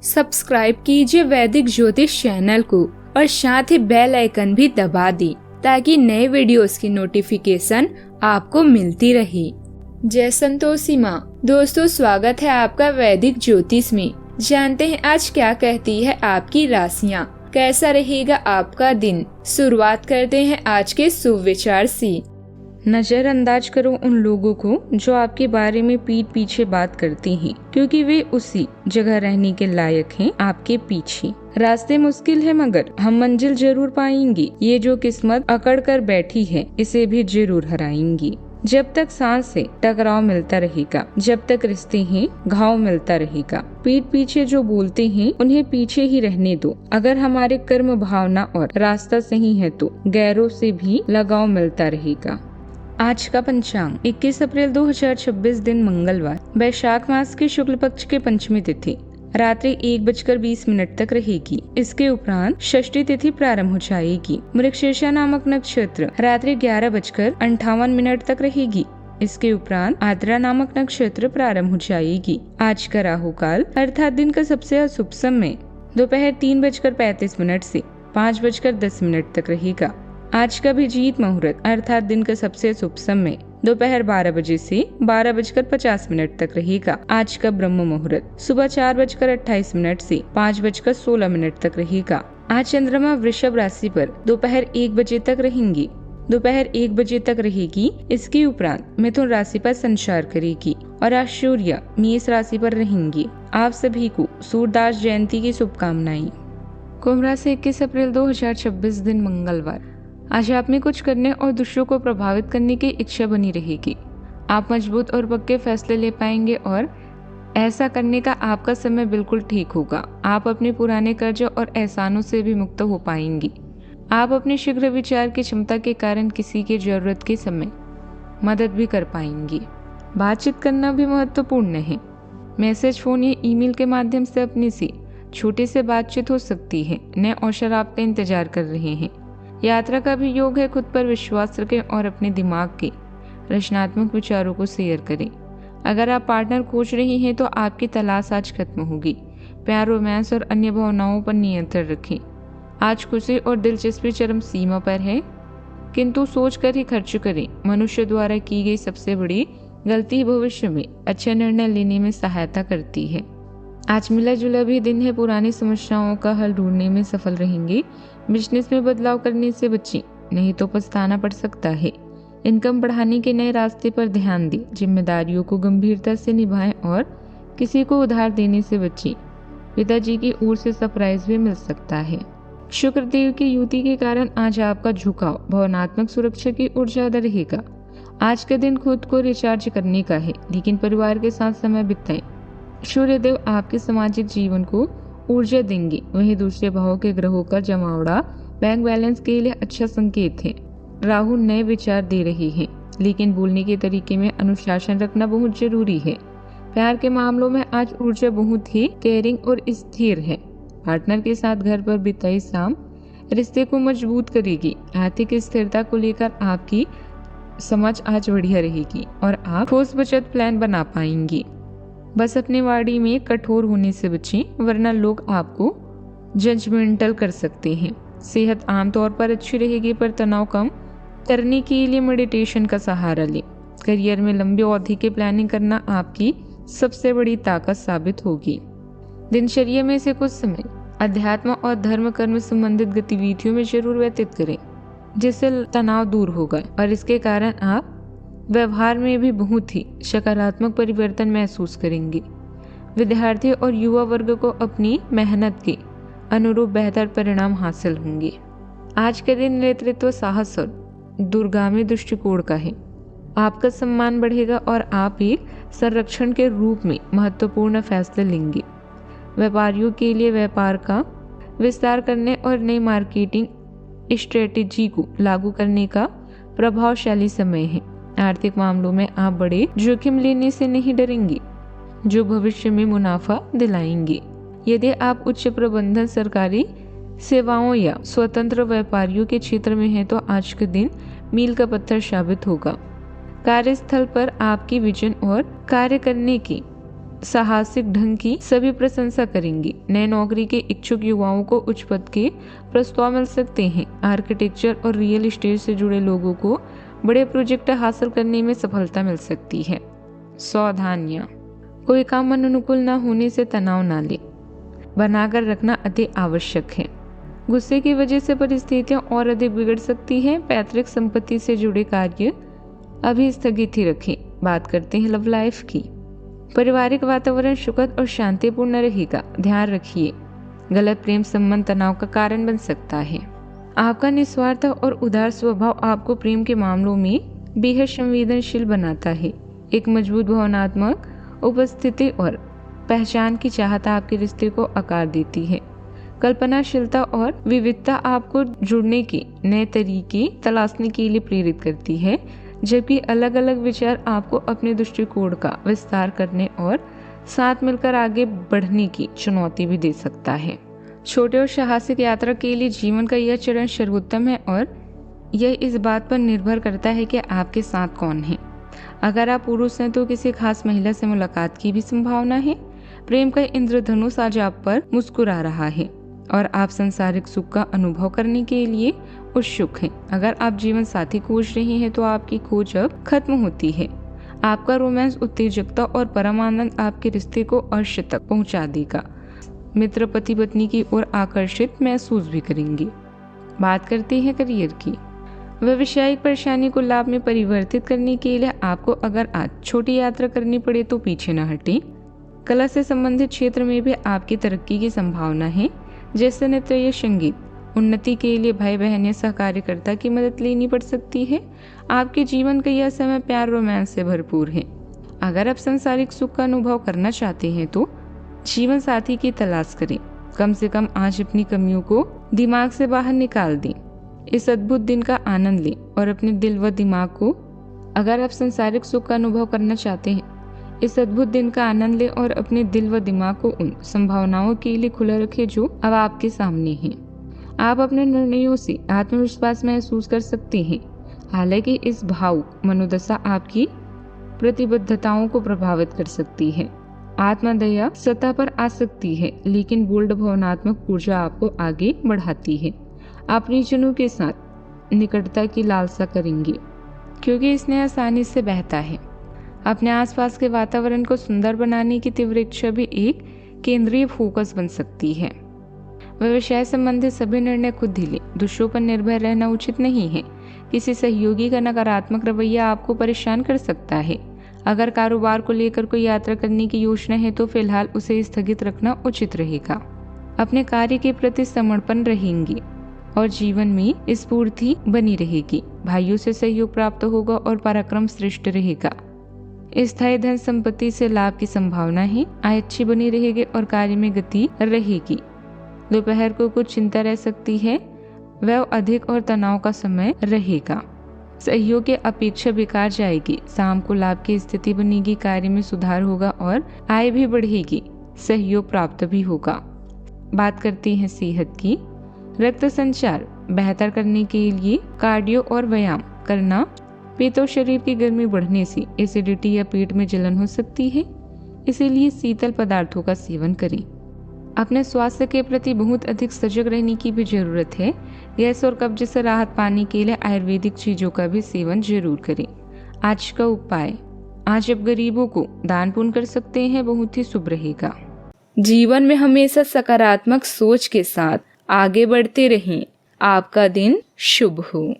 Subscribe कीजिए वैदिक ज्योतिष चैनल को और साथ ही बेल आइकन भी दबा दी ताकि नए वीडियोस की नोटिफिकेशन आपको मिलती रहे। जय संतोषी माँ। दोस्तों, स्वागत है आपका वैदिक ज्योतिष में। जानते हैं आज क्या कहती है आपकी राशियाँ, कैसा रहेगा आपका दिन। शुरुआत करते हैं आज के शुभ विचार से। नजरअंदाज करो उन लोगों को जो आपके बारे में पीठ पीछे बात करते हैं, क्योंकि वे उसी जगह रहने के लायक हैं आपके पीछे। रास्ते मुश्किल है मगर हम मंजिल जरूर पाएंगे। ये जो किस्मत अकड़ कर बैठी है इसे भी जरूर हराएंगी। जब तक सांस से टकराव मिलता रहेगा, जब तक रिश्ते हैं घाव मिलता रहेगा। पीठ पीछे जो बोलते हैं उन्हें पीछे ही रहने दो। अगर हमारे कर्म, भावना और रास्ता सही है तो गैरों से भी लगाव मिलता रहेगा। आज का पंचांग 21 अप्रैल 2026 दिन मंगलवार, वैशाख मास के शुक्ल पक्ष के पंचमी तिथि रात्रि 1:20 तक रहेगी। इसके उपरांत षष्ठी तिथि प्रारंभ हो जाएगी। मृगशीर्षा नामक नक्षत्र रात्रि 11:58 तक रहेगी। इसके उपरांत आद्रा नामक नक्षत्र प्रारंभ हो जाएगी। आज का राहु काल अर्थात दिन का सबसे अशुभ समय दोपहर 3:35 से 5:10 तक रहेगा। आज का अभिजीत मुहूर्त अर्थात दिन का सबसे शुभ समय दोपहर 12 बजे से 12:50 तक रहेगा। आज का ब्रह्म मुहूर्त सुबह 4:28 से 5:16 तक रहेगा। आज चंद्रमा वृषभ राशि पर दोपहर 1 बजे तक रहेंगी। दोपहर 1 बजे तक रहेगी। इसके उपरांत मिथुन राशि पर संचार करेगी और आज सूर्य मेष राशि पर रहेंगी। आप सभी को सूरदास जयंती की शुभकामनाएं। कुंभ राशि 21 अप्रैल 2026 दिन मंगलवार, आज आप में कुछ करने और दूसरों को प्रभावित करने की इच्छा बनी रहेगी। आप मजबूत और पक्के फैसले ले पाएंगे और ऐसा करने का आपका समय बिल्कुल ठीक होगा। आप अपने पुराने कर्ज और एहसानों से भी मुक्त हो पाएंगी। आप अपने शीघ्र विचार की क्षमता के कारण किसी की जरूरत के समय मदद भी कर पाएंगी। बातचीत करना भी महत्वपूर्ण है। मैसेज, फोन या ईमेल के माध्यम से अपने से छोटे से बातचीत हो सकती है। नए अवसर आपका इंतजार कर रहे हैं। यात्रा का भी योग है। खुद पर विश्वास रखें और अपने दिमाग के रचनात्मक विचारों को शेयर करें। अगर आप पार्टनर खोज रही हैं तो आपकी तलाश आज खत्म होगी। प्यार, रोमांस और अन्य भावनाओं पर नियंत्रण रखें। आज खुशी और दिलचस्पी चरम सीमा पर है, किंतु सोच कर ही खर्च करें। मनुष्य द्वारा की गई सबसे बड़ी गलती भविष्य में अच्छा निर्णय लेने में सहायता करती है। आज मिला जुला भी दिन है। पुरानी समस्याओं का हल ढूंढने में सफल रहेंगे। बिजनेस में बदलाव करने से बचें, नहीं तो पछताना पड़ सकता है। इनकम बढ़ाने के नए रास्ते पर ध्यान दें। जिम्मेदारियों को गंभीरता से निभाएं और किसी को उधार देने से बचें। पिताजी की ओर से सरप्राइज भी मिल सकता है। शुक्र देव की युति के कारण आज आपका झुकाव भावनात्मक सुरक्षा की ओर ज्यादा रहेगा। आज का दिन खुद को रिचार्ज करने का है, लेकिन परिवार के साथ समय बिताएं। सूर्य देव आपके सामाजिक जीवन को ऊर्जा देंगे। वहीं दूसरे भाव के ग्रहों का जमावड़ा बैंक बैलेंस के लिए अच्छा संकेत है। राहु नए विचार दे रहे हैं, लेकिन बोलने के तरीके में अनुशासन रखना बहुत जरूरी है। प्यार के मामलों में आज ऊर्जा बहुत ही केयरिंग और स्थिर है। पार्टनर के साथ घर पर बिताई शाम रिश्ते को मजबूत करेगी। आर्थिक स्थिरता को लेकर आपकी समझ आज बढ़िया रहेगी और आप ठोस बचत प्लान बना पाएंगी। बस अपने वाणी में कठोर होने से बचें, वरना लोग आपको जजमेंटल कर सकते हैं। सेहत आमतौर पर अच्छी रहेगी, पर तनाव कम करने के लिए मेडिटेशन का सहारा लें। करियर में लंबी अवधि की प्लानिंग करना आपकी सबसे बड़ी ताकत साबित होगी। दिनचर्या में से कुछ समय अध्यात्म और धर्म कर्म संबंधित गतिविधियों में जरूर व्यतीत करें, जिससे तनाव दूर होगा और इसके कारण आप व्यवहार में भी बहुत ही सकारात्मक परिवर्तन महसूस करेंगे। विद्यार्थी और युवा वर्ग को अपनी मेहनत के अनुरूप बेहतर परिणाम हासिल होंगे। आज के दिन नेतृत्व, साहस और दूरगामी दृष्टिकोण का है। आपका सम्मान बढ़ेगा और आप एक संरक्षण के रूप में महत्वपूर्ण फैसले लेंगे। व्यापारियों के लिए व्यापार का विस्तार करने और नई मार्केटिंग स्ट्रेटेजी को लागू करने का प्रभावशाली समय है। आर्थिक मामलों में आप बड़े जोखिम लेने से नहीं डरेंगे, जो भविष्य में मुनाफा दिलाएंगे। यदि आप उच्च प्रबंधन, सरकारी सेवाओं या स्वतंत्र व्यापारियों के क्षेत्र में हैं तो आज का दिन मील का पत्थर साबित होगा। कार्यस्थल पर आपकी विजन और कार्य करने की साहसिक ढंग की सभी प्रशंसा करेंगे। नए नौकरी के इच्छुक युवाओं को उच्च पद के प्रस्ताव मिल सकते हैं। आर्किटेक्चर और रियल एस्टेट से जुड़े लोगों को बड़े प्रोजेक्ट हासिल करने में सफलता मिल सकती है। सावधानियां, कोई काम मन अनुकूल न होने से तनाव न ले, बनाकर रखना अति आवश्यक है। गुस्से की वजह से परिस्थितियां और अधिक बिगड़ सकती हैं। पैतृक संपत्ति से जुड़े कार्य अभी स्थगित ही रखें। बात करते हैं लव लाइफ की। पारिवारिक वातावरण सुखद और शांतिपूर्ण रहेगा। ध्यान रखिए, गलत प्रेम संबंध तनाव का कारण बन सकता है। आपका निस्वार्थ और उदार स्वभाव आपको प्रेम के मामलों में बेहद संवेदनशील बनाता है। एक मजबूत भावनात्मक उपस्थिति और पहचान की चाहत आपके रिश्ते को आकार देती है। कल्पनाशीलता और विविधता आपको जुड़ने के नए तरीके तलाशने के लिए प्रेरित करती है, जबकि अलग अलग विचार आपको अपने दृष्टिकोण का विस्तार करने और साथ मिलकर आगे बढ़ने की चुनौती भी दे सकता है। छोटे और साहसिक यात्रा के लिए जीवन का यह चरण सर्वोत्तम है और यह इस बात पर निर्भर करता है कि आपके साथ कौन है। अगर आप पुरुष हैं तो किसी खास महिला से मुलाकात की भी संभावना है। प्रेम का इंद्रधनुष आज आप पर मुस्कुरा रहा है और आप सांसारिक सुख का अनुभव करने के लिए उत्सुक हैं। अगर आप जीवन साथी खोज रहे हैं तो आपकी खोज अब खत्म होती है। आपका रोमांस उत्तेजकता और परम आनंद आपके रिश्ते को अर्श तक पहुंचा देगा। मित्र पति पत्नी की ओर आकर्षित महसूस भी करेंगे। बात करते हैं करियर की। व्यावसायिक परेशानी को लाभ में परिवर्तित करने के लिए आपको अगर आज छोटी यात्रा करनी पड़े तो पीछे न हटें। कला से संबंधित क्षेत्र में भी आपकी तरक्की की संभावना है, जैसे नृत्य या संगीत। उन्नति के लिए भाई बहन या सहकार्यकर्ता की मदद लेनी पड़ सकती है। आपके जीवन का यह समय प्यार रोमांस से भरपूर है। अगर आप सांसारिक सुख का अनुभव करना चाहते हैं तो जीवन साथी की तलाश करें। कम से कम आज अपनी कमियों को दिमाग से बाहर निकाल दें। इस अद्भुत दिन का आनंद लें और अपने दिल व दिमाग को अगर आप सांसारिक सुख का अनुभव करना चाहते हैं, इस अद्भुत दिन का आनंद लें और अपने दिल व दिमाग को उन संभावनाओं के लिए खुला रखें जो अब आपके सामने हैं। आप अपने निर्णयों से आत्मविश्वास महसूस कर सकते हैं। हालांकि इस भावुक मनोदशा आपकी प्रतिबद्धताओं को प्रभावित कर सकती है। आत्मदया सतह पर आ सकती है, लेकिन बोल्ड भावनात्मक ऊर्जा आपको आगे बढ़ाती है। आप परिजनों के साथ निकटता की लालसा करेंगे क्योंकि इसने आसानी से बहता है। अपने आसपास के वातावरण को सुंदर बनाने की तीव्र इच्छा भी एक केंद्रीय फोकस बन सकती है। व्यवसाय संबंधित सभी निर्णय खुद ही लें। दूसरों पर निर्भर रहना उचित नहीं है। किसी सहयोगी का नकारात्मक रवैया आपको परेशान कर सकता है। अगर कारोबार को लेकर कोई यात्रा करने की योजना है तो फिलहाल उसे स्थगित रखना उचित रहेगा। अपने कार्य के प्रति समर्पण रहेंगे और जीवन में स्फूर्ति बनी रहेगी। भाइयों से सहयोग प्राप्त होगा और पराक्रम श्रेष्ठ रहेगा। स्थायी धन संपत्ति से लाभ की संभावना है। आय अच्छी बनी रहेगी और कार्य में गति रहेगी। दोपहर को कुछ चिंता रह सकती है। वह अधिक और तनाव का समय रहेगा। सहयोग की अपेक्षा बेकार जाएगी। शाम को लाभ की स्थिति बनेगी। कार्य में सुधार होगा और आय भी बढ़ेगी। सहयोग प्राप्त भी होगा। बात करते हैं सेहत की। रक्त संचार बेहतर करने के लिए कार्डियो और व्यायाम करना। पेट और शरीर की गर्मी बढ़ने से एसिडिटी या पेट में जलन हो सकती है, इसीलिए शीतल पदार्थों का सेवन करें। अपने स्वास्थ्य के प्रति बहुत अधिक सजग रहने की भी जरूरत है। गैस और कब्ज से राहत पाने के लिए आयुर्वेदिक चीजों का भी सेवन जरूर करें। आज का उपाय, आज आप गरीबों को दान पुण्य कर सकते हैं, बहुत ही शुभ रहेगा। जीवन में हमेशा सकारात्मक सोच के साथ आगे बढ़ते रहें। आपका दिन शुभ हो।